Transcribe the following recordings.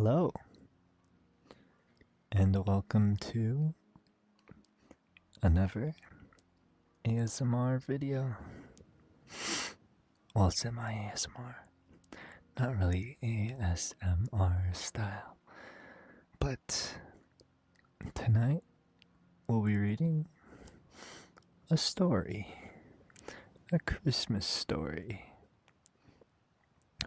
Hello, and welcome to another ASMR video. Well, semi ASMR. Not really ASMR style. But tonight we'll be reading a story, a Christmas story,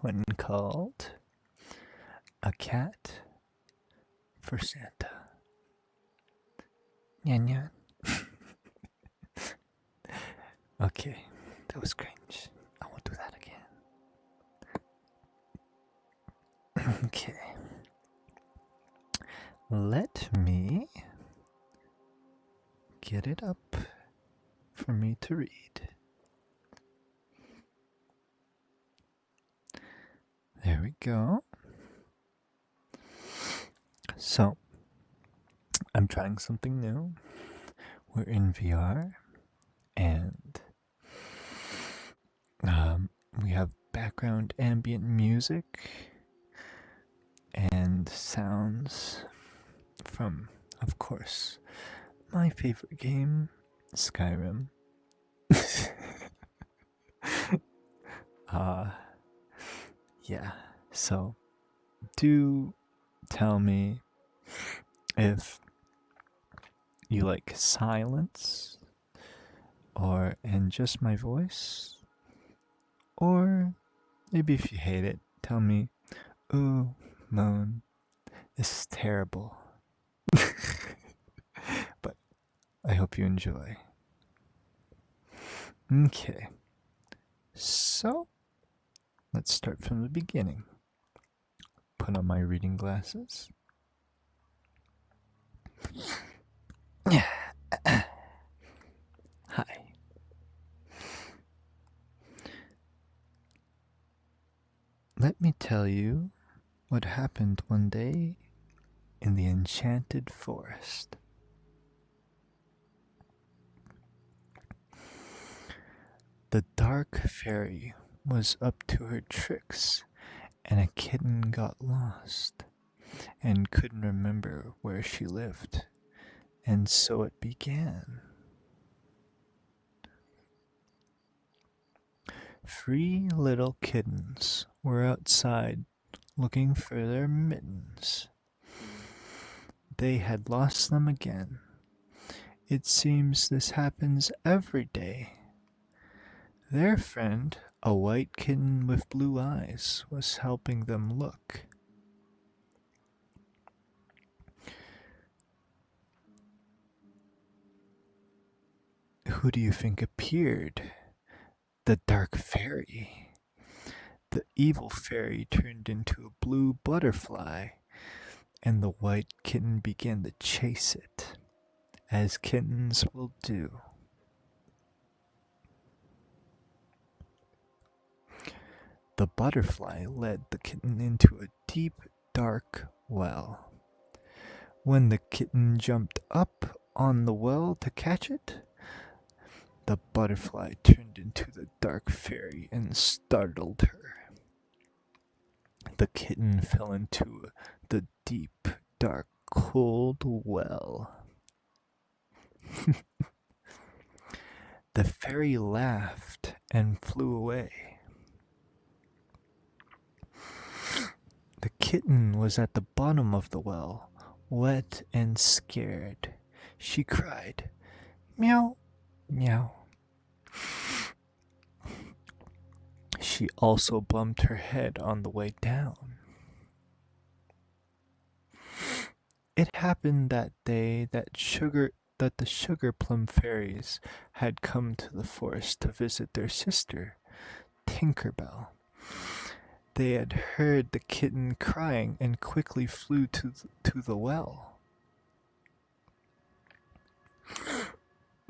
one called A Cat for Santa. Nyan nyan. Okay, that was cringe. I won't do that again. Okay. Let me get it up for me to read. There we go. So, I'm trying something new. We're in VR, and we have background ambient music and sounds from, of course, my favorite game, Skyrim. Yeah, so do tell me if you like silence and just my voice, or maybe if you hate it, tell me, ooh, moan, this is terrible. But I hope you enjoy. Okay, so let's start from the beginning. Put on my reading glasses. Hi. Let me tell you what happened one day in the enchanted forest. The dark fairy was up to her tricks, and a kitten got lost and couldn't remember where she lived, and so it began. 3 little kittens were outside looking for their mittens. They had lost them again. It seems this happens every day. Their friend, a white kitten with blue eyes, was helping them look. Who do you think appeared? The dark fairy. The evil fairy turned into a blue butterfly, and the white kitten began to chase it, as kittens will do. The butterfly led the kitten into a deep, dark well. When the kitten jumped up on the well to catch it, the butterfly turned into the dark fairy and startled her. The kitten fell into the deep, dark, cold well. The fairy laughed and flew away. The kitten was at the bottom of the well, wet and scared. She cried, "Meow, meow." She also bumped her head on the way down. It happened that day that the sugar plum fairies had come to the forest to visit their sister, Tinkerbell. They had heard the kitten crying and quickly flew to the well.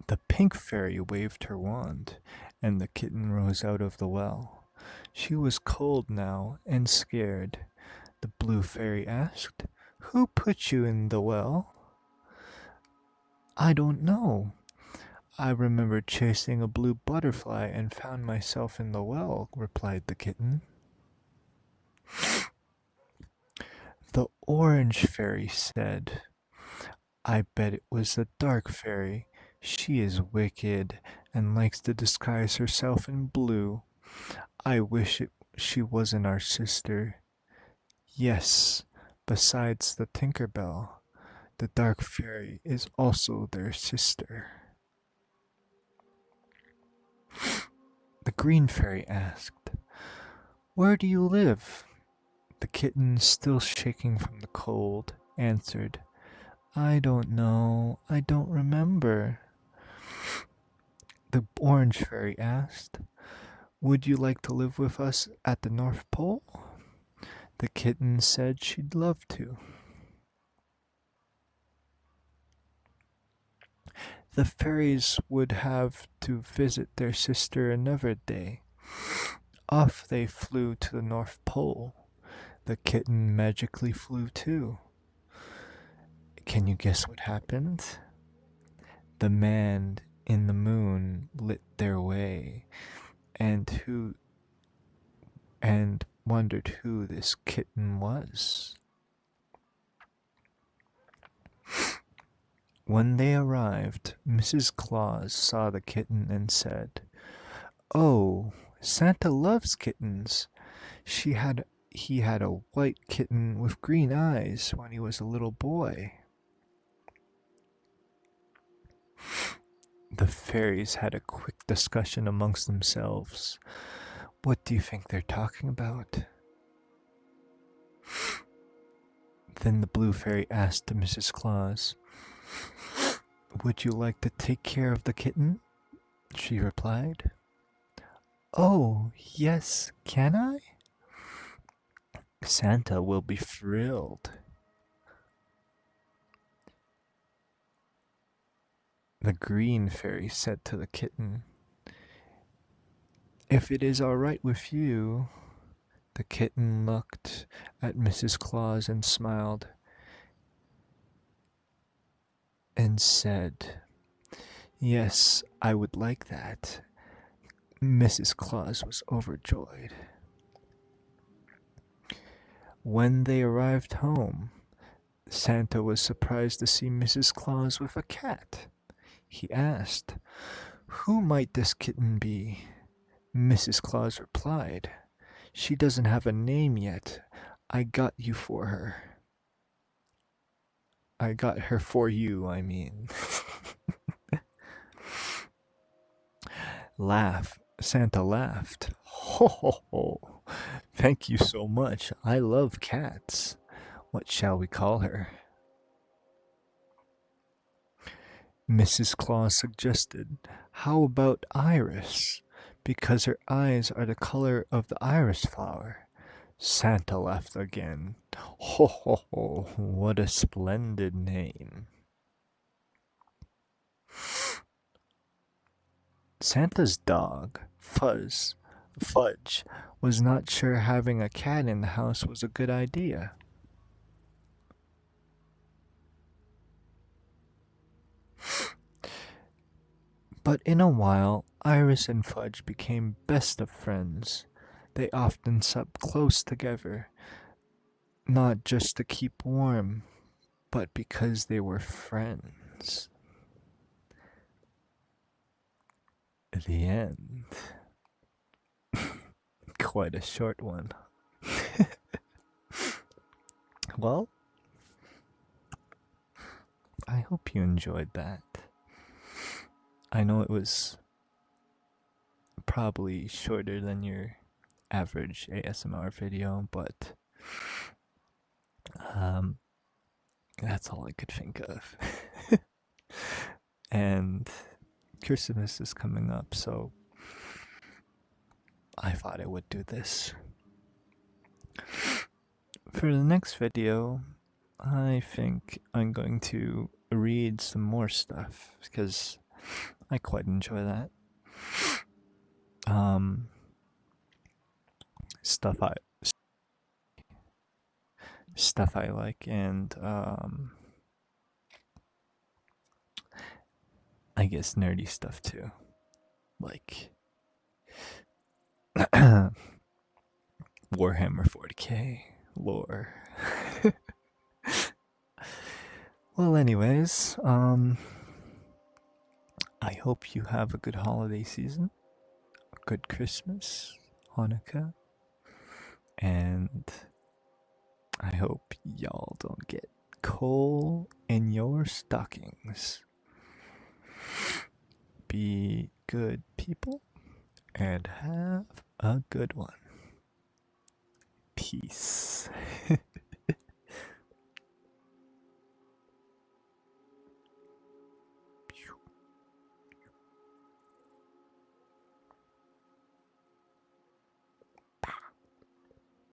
The pink fairy waved her wand, and the kitten rose out of the well. She was cold now and scared. The blue fairy asked, "Who put you in the well?" "I don't know. I remember chasing a blue butterfly and found myself in the well," replied the kitten. The orange fairy said, I bet it was the dark fairy. She is wicked and likes to disguise herself in blue. I wish she wasn't our sister. Yes, besides the Tinkerbell, the dark fairy is also their sister. The green fairy asked, Where do you live? The kitten, still shaking from the cold, answered, I don't know. I don't remember. The orange fairy asked, Would you like to live with us at the North Pole? The kitten said she'd love to. The fairies would have to visit their sister another day. Off they flew to the North Pole. The kitten magically flew too. Can you guess what happened? The man in the moon lit their way, and wondered who this kitten was. When they arrived, Mrs. Claus saw the kitten and said, Oh, Santa loves kittens. He had a white kitten with green eyes when he was a little boy. The fairies had a quick discussion amongst themselves. What do you think they're talking about? Then the blue fairy asked Mrs. Claus, Would you like to take care of the kitten? She replied, Oh, yes, can I? Santa will be thrilled. The green fairy said to the kitten, If it is all right with you. The kitten looked at Mrs. Claus and smiled and said, Yes, I would like that. Mrs. Claus was overjoyed. When they arrived home, Santa was surprised to see Mrs. Claus with a cat. He asked, Who might this kitten be? Mrs. Claus replied, She doesn't have a name yet. I got you for her. I got her for you, I mean. Santa laughed. Ho ho ho. Thank you so much. I love cats. What shall we call her? Mrs. Claus suggested, How about Iris? Because her eyes are the color of the iris flower. Santa laughed again. Ho ho ho, what a splendid name. Santa's dog, Fudge, was not sure having a cat in the house was a good idea. But in a while, Iris and Fudge became best of friends. They often slept close together, not just to keep warm, but because they were friends. The end. Quite a short one. Well, I hope you enjoyed that. I know it was probably shorter than your average ASMR video, but that's all I could think of. And Christmas is coming up, so I thought I would do this. For the next video, I think I'm going to read some more stuff because I quite enjoy that. Stuff I like, and I guess nerdy stuff too, like Warhammer 40k lore. Well, anyways, I hope you have a good holiday season, a good Christmas, Hanukkah, and I hope y'all don't get coal in your stockings. Be good people and have a good one. Peace.